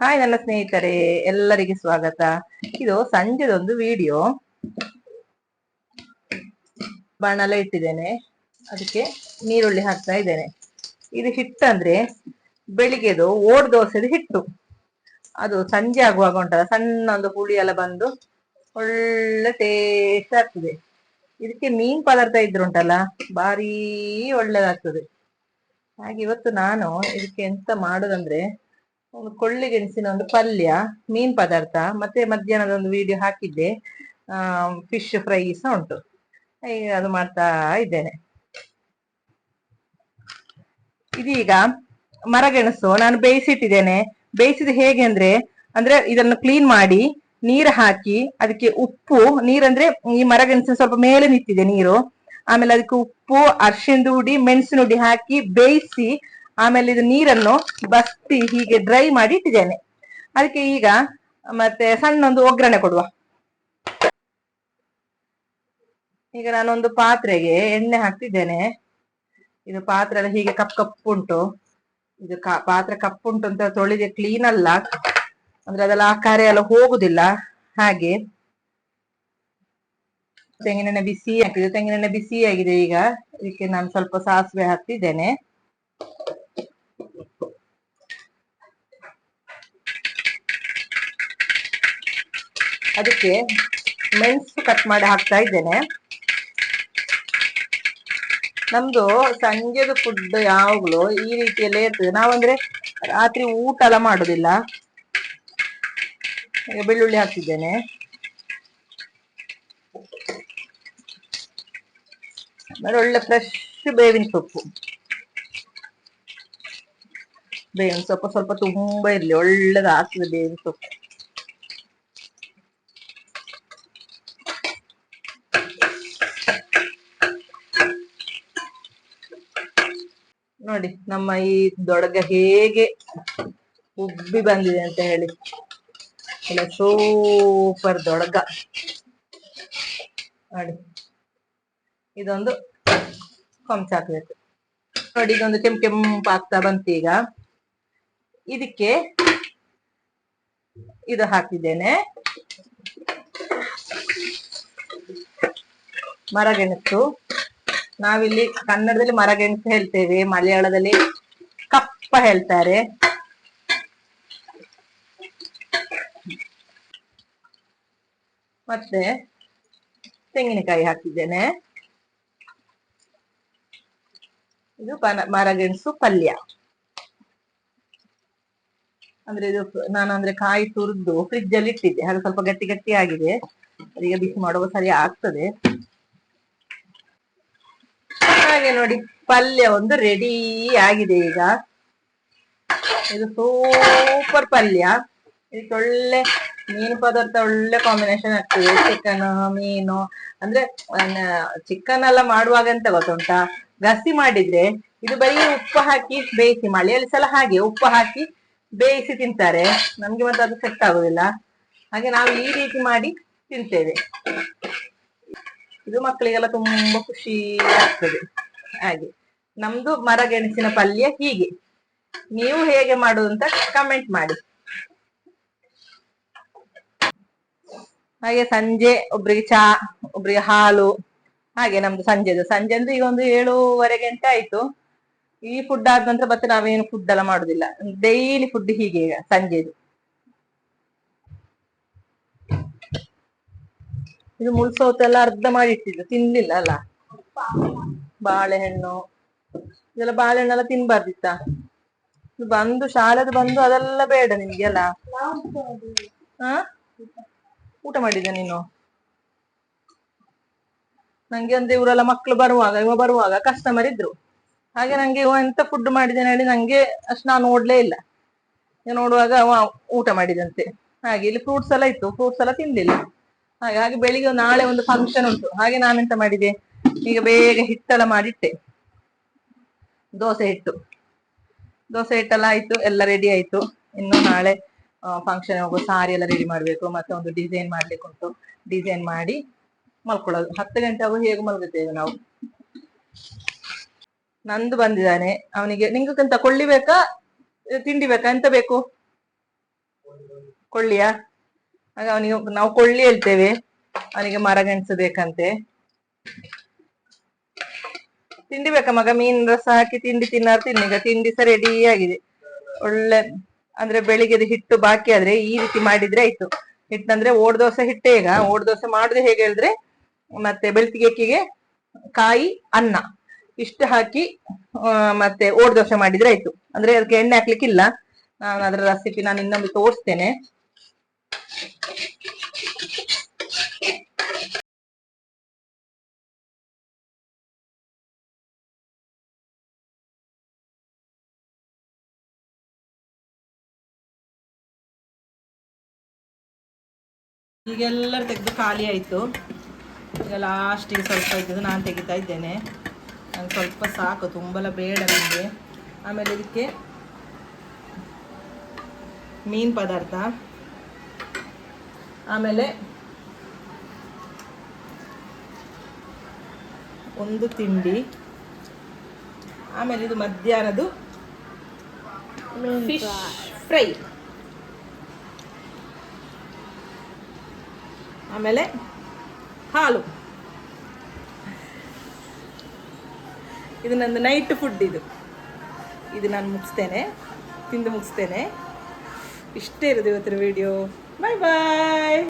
Hi ನನ್ನ ಸ್ನೇಹಿತರೆ, ಎಲ್ಲರಿಗೆ ಸ್ವಾಗತ. ಇದು ಸಂಜೆದೊಂದು ವಿಡಿಯೋ. ಬಾಣಲೆ ಇಟ್ಟಿದ್ದೇನೆ, ಅದಕ್ಕೆ ನೀರುಳ್ಳಿ ಹಾಕ್ತಾ ಇದ್ದೇನೆ. ಇದು ಹಿಟ್ಟಂದ್ರೆ ಬೆಳಿಗ್ಗೆದು ಓಡ್ ದೋಸೆದು ಹಿಟ್ಟು. ಅದು ಸಂಜೆ ಆಗುವಾಗ ಉಂಟಲ್ಲ, ಸಣ್ಣ ಒಂದು ಹುಳಿ ಎಲ್ಲ ಬಂದು ಒಳ್ಳೆ ಟೇಸ್ಟ್ ಆಗ್ತದೆ. ಇದಕ್ಕೆ ಮೀನ್ ಪದಾರ್ಥ ಇದ್ರುಂಟಲ್ಲ ಭಾರಿ ಒಳ್ಳೇದಾಗ್ತದೆ. ಹಾಗೆ ಇವತ್ತು ನಾನು ಇದಕ್ಕೆ ಎಂತ ಮಾಡುದಂದ್ರೆ, ಒಂದು ಕೊಳ್ಳಿಗೆಣಸಿನ ಒಂದು ಪಲ್ಯ, ಮೀನ್ ಪದಾರ್ಥ, ಮತ್ತೆ ಮಧ್ಯಾಹ್ನದ ಒಂದು ವಿಡಿಯೋ ಹಾಕಿದ್ದೆ, ಫಿಶ್ ಫ್ರೈ ಸಹ ಉಂಟು. ಈಗ ಅದು ಮಾಡ್ತಾ ಇದ್ದೇನೆ. ಇದೀಗ ಮರಗೆಣಸು ನಾನು ಬೇಯಿಸಿಟ್ಟಿದ್ದೇನೆ. ಬೇಯಿಸಿದ ಹೇಗೆ ಅಂದ್ರೆ ಇದನ್ನು ಕ್ಲೀನ್ ಮಾಡಿ ನೀರು ಹಾಕಿ ಅದಕ್ಕೆ ಉಪ್ಪು, ನೀರಂದ್ರೆ ಈ ಮರಗೆಣಸಿನ ಸ್ವಲ್ಪ ಮೇಲೆ ನಿಂತಿದೆ ನೀರು, ಆಮೇಲೆ ಅದಕ್ಕೆ ಉಪ್ಪು, ಅರ್ಶಿಣದ ಹುಡಿ, ಮೆಣಸಿನ ಹುಡಿ ಹಾಕಿ ಬೇಯಿಸಿ, ಆಮೇಲೆ ಇದು ನೀರನ್ನು ಬಸ್ತಿ ಹೀಗೆ ಡ್ರೈ ಮಾಡಿ ಇಟ್ಟಿದ್ದೇನೆ. ಅದಕ್ಕೆ ಈಗ ಮತ್ತೆ ಸಣ್ಣ ಒಂದು ಒಗ್ಗರಣೆ ಕೊಡುವ. ಈಗ ನಾನೊಂದು ಪಾತ್ರೆಗೆ ಎಣ್ಣೆ ಹಾಕ್ತಿದ್ದೇನೆ. ಇದು ಪಾತ್ರೆ ಎಲ್ಲ ಹೀಗೆ ಕಪ್ಪುಂಟು. ಇದು ಪಾತ್ರೆ ಕಪ್ಪುಂಟು ಅಂತ ತೊಳೆದೆ ಕ್ಲೀನ್ ಅಲ್ಲ, ಅಂದ್ರೆ ಅದೆಲ್ಲ ಆಕಾರ ಎಲ್ಲ ಹೋಗುದಿಲ್ಲ. ಹಾಗೆ ತೆಂಗಿನೆಣ್ಣೆ ಬಿಸಿ ಹಾಕಿದೆ, ತೆಂಗಿನೆಣ್ಣೆ ಬಿಸಿ ಆಗಿದೆ. ಈಗ ಇದಕ್ಕೆ ನಾನು ಸ್ವಲ್ಪ ಸಾಸಿವೆ ಹಾಕ್ತಿದ್ದೇನೆ. ಅದಕ್ಕೆ ಮೆಣಸು ಕಟ್ ಮಾಡಿ ಹಾಕ್ತಾ ಇದ್ದೇನೆ. ನಮ್ದು ಸಂಜೆದು ಫುಡ್ ಯಾವಾಗ್ಲೂ ಈ ರೀತಿಯಲ್ಲೇ ಇರ್ತದೆ. ನಾವಂದ್ರೆ ರಾತ್ರಿ ಊಟ ಎಲ್ಲ ಮಾಡುದಿಲ್ಲ. ಈಗ ಬೆಳ್ಳುಳ್ಳಿ ಹಾಕ್ತಿದ್ದೇನೆ. ಆಮೇಲೆ ಒಳ್ಳೆ ಫ್ರೆಶ್ ಬೇವಿನ ಸೊಪ್ಪು. ಬೇವಿನ ಸೊಪ್ಪು ಸ್ವಲ್ಪ ತುಂಬಾ ಇರ್ಲಿ, ಒಳ್ಳೇದು ಆಗ್ತದೆ ಬೇವಿನ ಸೊಪ್ಪು. ನೋಡಿ ನಮ್ಮ ಈ ದೊಡ್ಗ ಹೇಗೆ ಉಬ್ಬಿ ಬಂದಿದೆ ಅಂತ ಹೇಳಿ. ಇಲ್ಲ ಸೂಪರ್ ದೊಡ್ಗ ನೋಡಿ. ಇದೊಂದು ಕೊಂಚ ಹಾಕ್ಬೇಕು ನೋಡಿ. ಇದೊಂದು ಕೆಂಪಾಗ್ತಾ ಬಂತು. ಈಗ ಇದಕ್ಕೆ ಇದು ಹಾಕಿದ್ದೇನೆ, ಮರಗೆಣಸು. ನಾವಿಲ್ಲಿ ಕನ್ನಡದಲ್ಲಿ ಮರಗೆಣಸು ಹೇಳ್ತೇವೆ, ಮಲಯಾಳದಲ್ಲಿ ಕಪ್ಪ ಹೇಳ್ತಾರೆ. ಮತ್ತೆ ತೆಂಗಿನಕಾಯಿ ಹಾಕಿದ್ದೇನೆ. ಇದು ಮರಗೆಣಸು ಪಲ್ಯ. ಅಂದ್ರೆ ಇದು ನಾನು ಅಂದ್ರೆ ಕಾಯಿ ತುರಿದು ಫ್ರಿಜ್ ಅಲ್ಲಿ ಇಟ್ಟಿದ್ದೆ, ಅದು ಸ್ವಲ್ಪ ಗಟ್ಟಿ ಗಟ್ಟಿ ಆಗಿದೆ. ಅದೀಗ ಬಿಸಿ ಮಾಡುವ ಸರಿ ಆಗ್ತದೆ. ಹಾಗೆ ನೋಡಿ, ಪಲ್ಯ ಒಂದು ರೆಡಿ ಆಗಿದೆ. ಈಗ ಇದು ಸೂಪರ್ ಪಲ್ಯ. ಇದಕ್ಕೆ ಒಳ್ಳೆ ಮೀನು ಪದಾರ್ಥ ಒಳ್ಳೆ ಕಾಂಬಿನೇಷನ್ ಆಗ್ತದೆ. ಚಿಕನ್, ಮೀನು. ಅಂದ್ರೆ ಚಿಕನ್ ಎಲ್ಲ ಮಾಡುವಾಗ ಎಂತ ಗೊತ್ತುಂಟಾ, ಗಸಿ ಮಾಡಿದ್ರೆ ಇದು ಬರೀ ಉಪ್ಪು ಹಾಕಿ ಬೇಯಿಸಿ, ಮಳೆಯಲ್ಲಿ ಸಲ ಹಾಗೆ ಉಪ್ಪು ಹಾಕಿ ಬೇಯಿಸಿ ತಿಂತಾರೆ. ನಮ್ಗೆ ಮತ್ತೆ ಅದು ಸೆಟ್ ಆಗುದಿಲ್ಲ. ಹಾಗೆ ನಾವು ಈ ರೀತಿ ಮಾಡಿ ತಿಂತೇವೆ. ಇದು ಮಕ್ಕಳಿಗೆಲ್ಲ ತುಂಬಾ ಖುಷಿ ಆಗ್ತದೆ. ಹಾಗೆ ನಮ್ದು ಮರಗೆಣಸಿನ ಪಲ್ಯ ಹೀಗೆ. ನೀವು ಹೇಗೆ ಮಾಡುದು ಅಂತ ಕಮೆಂಟ್ ಮಾಡಿ. ಹಾಗೆ ಸಂಜೆ ಒಬ್ರಿಗೆ ಚಾ, ಒಬ್ರಿಗೆ ಹಾಲು. ಹಾಗೆ ನಮ್ದು ಸಂಜೆ ಅಂದ್ರೆ ಈಗ ಒಂದು 7:30 ಗಂಟೆ ಆಯ್ತು. ಈ ಫುಡ್ ಆದ ನಂತರ ಮತ್ತೆ ನಾವೇನು ಫುಡ್ ಎಲ್ಲ ಮಾಡುದಿಲ್ಲ. ಡೈಲಿ ಫುಡ್ ಹೀಗೆ ಈಗ ಸಂಜೆದು. ಇದು ಮುಳ್ಸೌತೆಲ್ಲ ಅರ್ಧ ಮಾಡಿ ಇಟ್ಟಿದ್ದು, ತಿನ್ಲಿಲ್ಲ ಅಲ್ಲ. ಬಾಳೆಹಣ್ಣು ಇದೆಲ್ಲ, ಬಾಳೆಹಣ್ಣೆಲ್ಲ ತಿನ್ಬಾರ್ದಿತ್ತ. ಬಂದು ಶಾಲೆದು ಬಂದು ಅದೆಲ್ಲ ಬೇಡ ನಿಮ್ಗೆ ಅಲ್ಲ. ಊಟ ಮಾಡಿದ್ದ ನೀನು? ನಂಗೆ ಅಂದ್ರೆ ಇವರೆಲ್ಲ ಮಕ್ಳು ಇವ ಬರುವಾಗ ಕಸ್ಟಮರ್ ಇದ್ರು. ಹಾಗೆ ನಂಗೆ ಇವ ಎಂತ ಫುಡ್ ಮಾಡಿದ್ದೇನೆ ಹೇಳಿ ನಂಗೆ ಅಷ್ಟು ನಾನು ನೋಡ್ಲೇ ಇಲ್ಲ. ನೋಡುವಾಗ ಅವ ಊಟ ಮಾಡಿದಂತೆ. ಹಾಗೆ ಇಲ್ಲಿ ಫ್ರೂಟ್ಸ್ ಎಲ್ಲ ಇತ್ತು, ಫ್ರೂಟ್ಸ್ ಎಲ್ಲ ತಿನ್ಲಿಲ್ಲ. ಹಾಗೆ ಬೆಳಿಗ್ಗೆ ನಾಳೆ ಒಂದು ಫಂಕ್ಷನ್ ಉಂಟು. ಹಾಗೆ ನಾನೆಂತ ಮಾಡಿದೆ, ಈಗ ಬೇಗ ಹಿಟ್ಟೆಲ್ಲ ಮಾಡಿಟ್ಟೆ. ದೋಸೆ ಹಿಟ್ಟೆಲ್ಲ ಆಯ್ತು, ಎಲ್ಲ ರೆಡಿ ಆಯ್ತು. ಇನ್ನು ನಾಳೆ ಫಂಕ್ಷನ್ ಹೋಗೋ ಸಾರಿ ಎಲ್ಲ ರೆಡಿ ಮಾಡ್ಬೇಕು. ಮತ್ತೆ ಒಂದು ಡಿಸೈನ್ ಮಾಡ್ಲಿಕ್ಕೆ ಉಂಟು, ಡಿಸೈನ್ ಮಾಡಿ ಮಲ್ಕೊಳ್ಳೋದು. 10 ಗಂಟೆ ಆಗುವ ಹೇಗೆ ಮಲ್ಗುತ್ತೇವೆ ನಾವು. ನಂದು ಬಂದಿದ್ದಾನೆ. ಅವನಿಗೆ ನಿಂಗಕ್ಕಂತ ಕೊಳ್ಳಿ ಬೇಕಾ ತಿಂಡಿ ಬೇಕಾ, ಎಂತ ಬೇಕು? ಕೊಳ್ಳಿಯಾ? ಆಗ ಅವನಿಗೆ ನಾವು ಕೊಳ್ಳಿ ಹೇಳ್ತೇವೆ, ಅವನಿಗೆ ಮರಗೆಣಸು ಬೇಕಂತೆ. ತಿಂಡಿ ಬೇಕಾ ಮಗ? ಮೀನ್ ರಸ ಹಾಕಿ ತಿಂಡಿ ತಿನ್ನಾರು ತಿನ್ನೀಗ. ತಿಂಡಿ ಸಹ ರೆಡಿ ಆಗಿದೆ. ಒಳ್ಳೆ ಅಂದ್ರೆ ಬೆಳಿಗ್ಗೆದು ಹಿಟ್ಟು ಬಾಕಿ ಆದ್ರೆ ಈ ರೀತಿ ಮಾಡಿದ್ರೆ ಆಯ್ತು. ಹಿಟ್ಟಂದ್ರೆ ಓಡ್ ದೋಸೆ ಹಿಟ್ಟೆ. ಈಗ ಓಡ್ ದೋಸೆ ಮಾಡುದು ಹೇಗೆ ಹೇಳಿದ್ರೆ, ಮತ್ತೆ ಬೆಳ್ತಿಗೆ ಅಕ್ಕಿಗೆ ಕಾಯಿ ಅನ್ನ ಇಷ್ಟು ಹಾಕಿ ಮತ್ತೆ ಓಡ್ ದೋಸೆ ಮಾಡಿದ್ರೆ ಆಯ್ತು. ಅಂದ್ರೆ ಅದಕ್ಕೆ ಎಣ್ಣೆ ಹಾಕ್ಲಿಕ್ಕಿಲ್ಲ. ನಾನು ಅದರ ರೆಸಿಪಿ ನಾನು ಇನ್ನೊಂದು ತೋರಿಸ್ತೇನೆ. ಈಗ ಎಲ್ಲರೂ ತೆಗೆದು ಖಾಲಿ ಆಯಿತು. ಈಗ ಲಾಸ್ಟಿಗೆ ಸ್ವಲ್ಪ ಇದ್ದದ್ದು ನಾನು ತೆಗಿತಾ ಇದ್ದೇನೆ. ನಂಗೆ ಸ್ವಲ್ಪ ಸಾಕು, ತುಂಬಲ ಬೇಡ ನನಗೆ. ಆಮೇಲೆ ಇದಕ್ಕೆ ಮೀನು ಪದಾರ್ಥ, ಆಮೇಲೆ ಒಂದು ತಿಂಡಿ, ಆಮೇಲೆ ಇದು ಮಧ್ಯಾಹ್ನದ್ದು ಫಿಶ್ ಫ್ರೈ, ಆಮೇಲೆ ಹಾಲು. ಇದು ನಂದು ನೈಟ್ ಫುಡ್. ಇದು ನಾನು ಮುಗಿಸ್ತೇನೆ, ತಿಂದು ಮುಗಿಸ್ತೇನೆ. ಇಷ್ಟೇ ಇರೋದು ಇವತ್ತಿನ ವಿಡಿಯೋ. ಬಾಯ್ ಬಾಯ್.